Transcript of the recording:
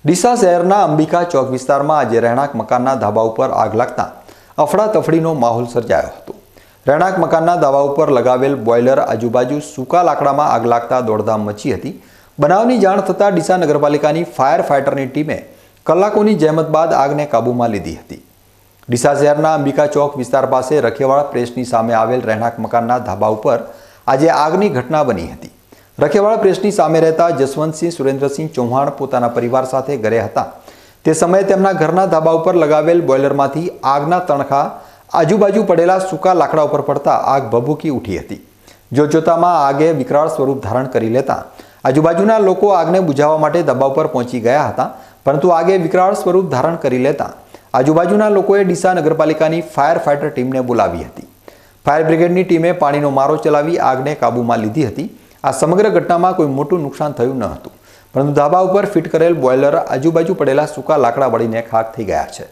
ડીસા શહેરના અંબિકા ચોક વિસ્તારમાં આજે રહેણાંક મકાનના ધાબા ઉપર આગ લાગતા અફડાતફડીનો માહોલ સર્જાયો હતો। રહેણાંક મકાનના ધાબા ઉપર લગાવેલ બોઇલર આજુબાજુ સૂકા લાકડામાં આગ લાગતા દોડધામ મચી હતી। બનાવની જાણ થતાં ડીસા નગરપાલિકાની ફાયર ફાઇટરની ટીમે કલાકોની જહેમત બાદ આગને કાબૂમાં લીધી હતી। ડીસા શહેરના અંબિકા ચોક વિસ્તાર પાસે રખેવાળ પ્રેસની સામે આવેલ રહેણાંક મકાનના ધાબા ઉપર આજે આગની ઘટના બની હતી। રખેવાળ પ્રેસની સામે રહેતા જસવંતસિંહ સુરેન્દ્રસિંહ ચૌહાણ પોતાના પરિવાર સાથે ઘરે હતા। તે સમયે તેમના ઘરના ધાબા ઉપર લગાવેલ બોઇલરમાંથી આગના તણખા આજુબાજુ પડેલા સૂકા લાકડા ઉપર પડતા આગ ભભૂકી ઉઠી હતી। જોતજોતામાં આગે વિકરાળ સ્વરૂપ ધારણ કરી લેતા આજુબાજુના લોકો આગને બુઝાવવા માટે ધાબા ઉપર પહોંચી ગયા હતા, પરંતુ આગે વિકરાળ સ્વરૂપ ધારણ કરી લેતા આજુબાજુના લોકોએ ડીસા નગરપાલિકાની ફાયર ફાઇટર ટીમને બોલાવી હતી। ફાયર બ્રિગેડની ટીમે પાણીનો મારો ચલાવી આગને કાબૂમાં લીધી હતી। આ સમગ્ર ઘટનામાં કોઈ મોટું નુકસાન થયું ન હતું, પરંતુ ધાબા ઉપર ફિટ કરેલ બોઇલર આજુબાજુ પડેલા સૂકા લાકડા બળીને ખાખ થઈ ગયા છે।